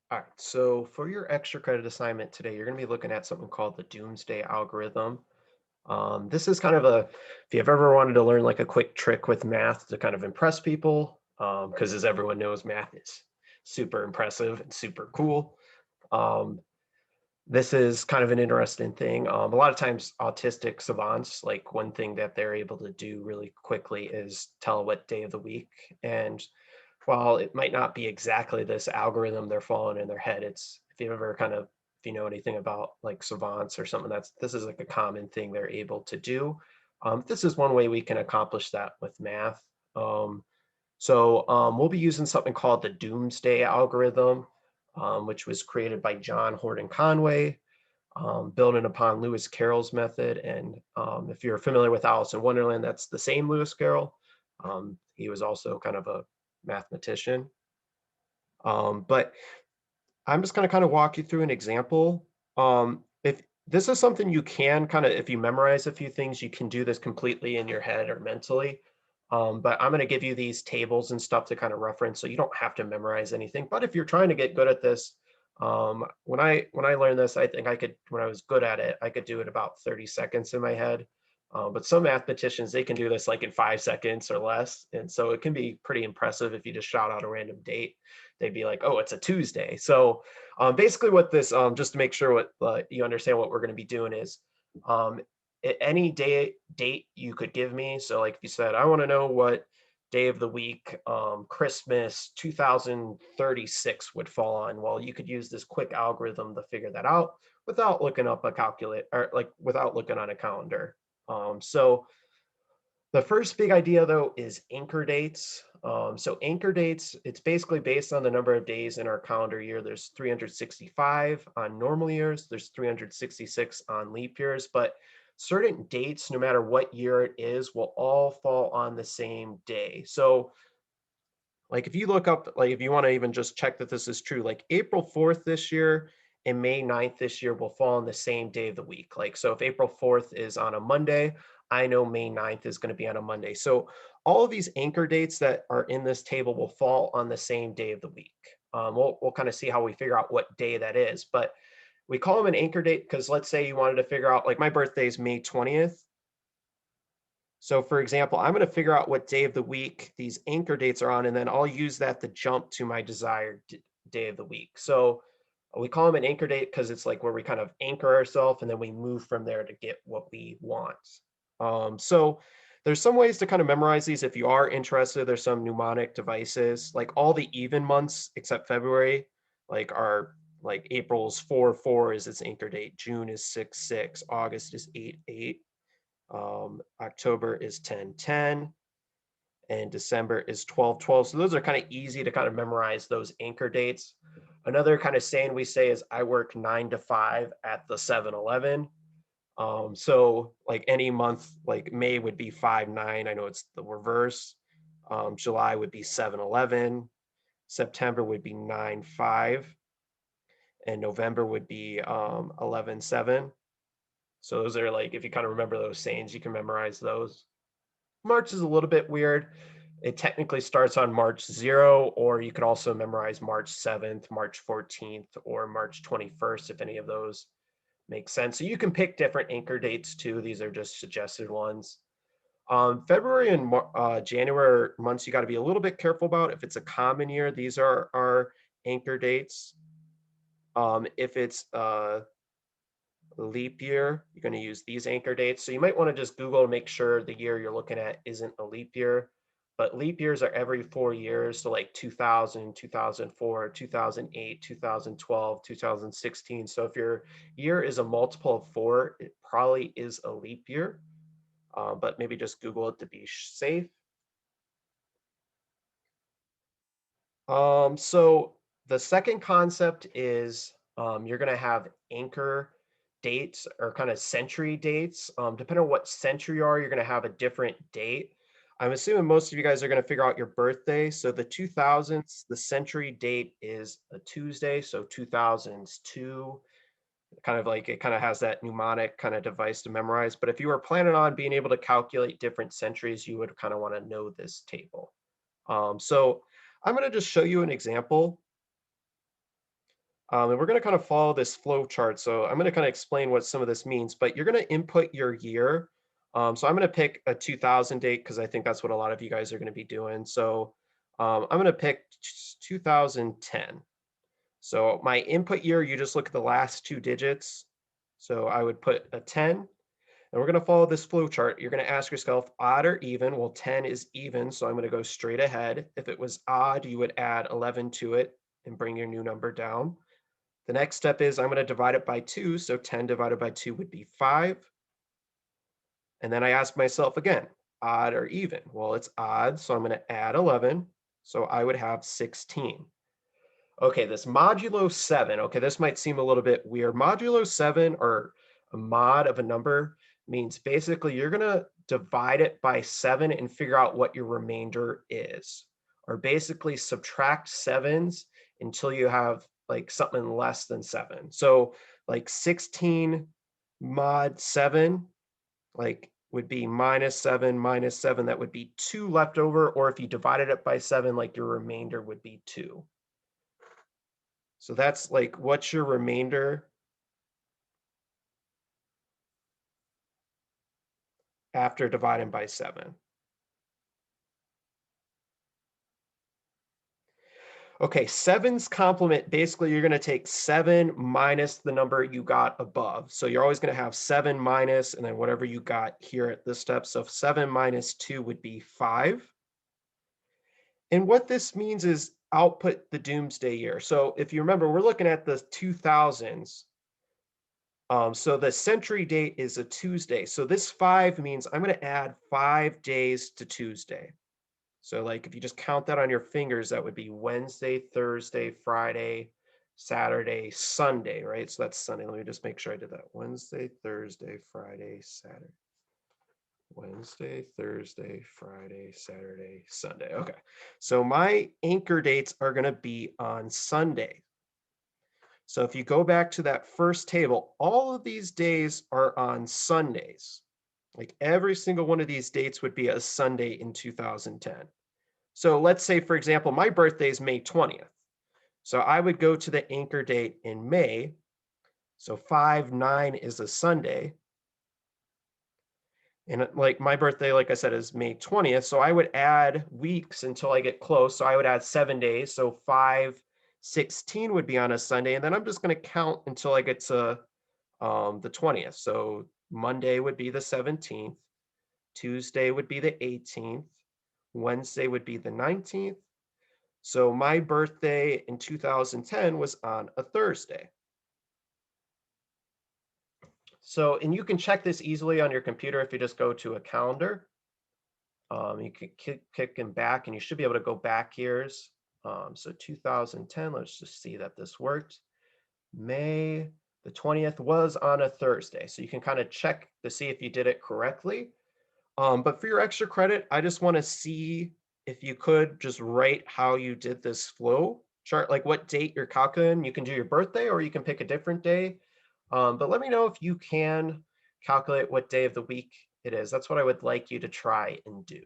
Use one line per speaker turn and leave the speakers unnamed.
All right, so for your extra credit assignment today, you're going to be looking at something called the Doomsday algorithm. This is kind of if you've ever wanted to learn like a quick trick with math to kind of impress people, because as everyone knows, math is super impressive and super cool. Um, this is kind of an interesting thing. A lot of times, autistic savants, like one thing that they're able to do really quickly is tell what day of the week. And while it might not be exactly this algorithm they're following in their head, it's if you ever kind of if you know anything about like savants or something, that's this is like a common thing they're able to do. This is one way we can accomplish that with math. We'll be using something called the Doomsday algorithm, which was created by John Horton Conway, building upon Lewis Carroll's method. And if you're familiar with Alice in Wonderland, that's the same Lewis Carroll. He was also kind of a mathematician. But I'm just going to kind of walk you through an example. If this is something you can kind of, if you memorize a few things, you can do this completely in your head or mentally. But I'm going to give you these tables and stuff to kind of reference, so you don't have to memorize anything. But if you're trying to get good at this, when I learned this, I think I could, when I was good at it, I could do it about 30 seconds in my head. But some mathematicians, they can do this like in 5 seconds or less, and so it can be pretty impressive if you just shout out a random date. They'd be like, "Oh, it's a Tuesday." So basically, what this just to make sure what you understand what we're going to be doing is um, any date you could give me. So, like if you said, "I want to know what day of the week Christmas 2036 would fall on," well, you could use this quick algorithm to figure that out without looking up a calculate or like without looking on a calendar. So the first big idea, though, is anchor dates. So anchor dates, it's basically based on the number of days in our calendar year. There's 365 on normal years. There's 366 on leap years, but certain dates, no matter what year it is, will all fall on the same day. So like if you look up, like if you want to even just check that this is true, like April 4th this year and May 9th this year will fall on the same day of the week. Like, so if April 4th is on a Monday, I know May 9th is going to be on a Monday. So all of these anchor dates that are in this table will fall on the same day of the week. We'll kind of see how we figure out what day that is, but we call them an anchor date because let's say you wanted to figure out, like my birthday is May 20th. So for example, I'm going to figure out what day of the week these anchor dates are on, and then I'll use that to jump to my desired day of the week. So we call them an anchor date because it's like where we kind of anchor ourselves and then we move from there to get what we want. So there's some ways to kind of memorize these if you are interested. There's some mnemonic devices, like all the even months except February, like are like April's 4/4 is its anchor date, June is 6/6, August is 8/8. October is 10/10, and December is 12/12. So those are kind of easy to kind of memorize those anchor dates. Another kind of saying we say is I work 9 to 5 at the 7-Eleven. So like any month, like May would be 5/9. I know it's the reverse. July would be 7/11. September would be 9/5. And November would be 11/7. So those are like, if you kind of remember those sayings, you can memorize those. March is a little bit weird. It technically starts on March 0, or you could also memorize March 7th, March 14th, or March 21st, if any of those make sense. So you can pick different anchor dates too. These are just suggested ones. February and January months you got to be a little bit careful about. If it's a common year, these are our anchor dates. If it's leap year, you're going to use these anchor dates. So you might want to just Google to make sure the year you're looking at isn't a leap year. But leap years are every 4 years. So like 2000, 2004, 2008, 2012, 2016. So if your year is a multiple of four, it probably is a leap year. But maybe just Google it to be safe. So the second concept is you're going to have anchor dates or kind of century dates. Depending on what century you are, you're going to have a different date. I'm assuming most of you guys are going to figure out your birthday. So the 2000s, the century date is a Tuesday. So 2002, kind of like it kind of has that mnemonic kind of device to memorize. But if you were planning on being able to calculate different centuries, you would kind of want to know this table. So I'm going to just show you an example. And we're going to kind of follow this flow chart. So I'm going to kind of explain what some of this means, but you're going to input your year. So I'm going to pick a 2000 date because I think that's what a lot of you guys are going to be doing. So I'm going to pick 2010. So my input year, you just look at the last two digits. So I would put a 10, and we're going to follow this flow chart. You're going to ask yourself odd or even. Well, 10 is even, so I'm going to go straight ahead. If it was odd, you would add 11 to it and bring your new number down. The next step is I'm going to divide it by 2, so 10 divided by 2 would be 5. And then I ask myself again, odd or even? Well, it's odd, so I'm going to add 11, so I would have 16. Okay, this modulo 7, okay, this might seem a little bit weird. Modulo 7, or a mod of a number, means basically you're going to divide it by 7 and figure out what your remainder is. Or basically subtract 7s until you have like something less than 7. So like 16 mod 7, like would be minus 7, that would be 2 left over. Or if you divided it by 7, like your remainder would be 2. So that's like, what's your remainder after dividing by 7? Okay, 7's complement, basically you're going to take 7 minus the number you got above. So you're always going to have 7 minus, and then whatever you got here at this step. So 7 minus 2 would be 5. And what this means is output the doomsday year. So if you remember, we're looking at the 2000s. So the century date is a Tuesday. So this 5 means I'm going to add 5 days to Tuesday. So like if you just count that on your fingers, that would be Wednesday, Thursday, Friday, Saturday, Sunday, right? So that's Sunday. Let me just make sure I did that. Wednesday, Thursday, Friday, Saturday. Wednesday, Thursday, Friday, Saturday, Sunday. Okay. So my anchor dates are going to be on Sunday. So if you go back to that first table, all of these days are on Sundays. Like every single one of these dates would be a Sunday in 2010. So let's say, for example, my birthday is May 20th. So I would go to the anchor date in May. So 5/9 is a Sunday. And like my birthday, like I said, is May 20th. So I would add weeks until I get close. So I would add 7 days. So 5/16 would be on a Sunday. And then I'm just going to count until I get to the 20th. So Monday would be the 17th. Tuesday would be the 18th. Wednesday would be the 19th. So my birthday in 2010 was on a Thursday. So, and you can check this easily on your computer if you just go to a calendar. You can kick and back, and you should be able to go back years. So 2010, let's just see that this worked. May the 20th was on a Thursday. So you can kind of check to see if you did it correctly. But for your extra credit, I just want to see if you could just write how you did this flow chart, like what date you're calculating. You can do your birthday or you can pick a different day. But let me know if you can calculate what day of the week it is. That's what I would like you to try and do.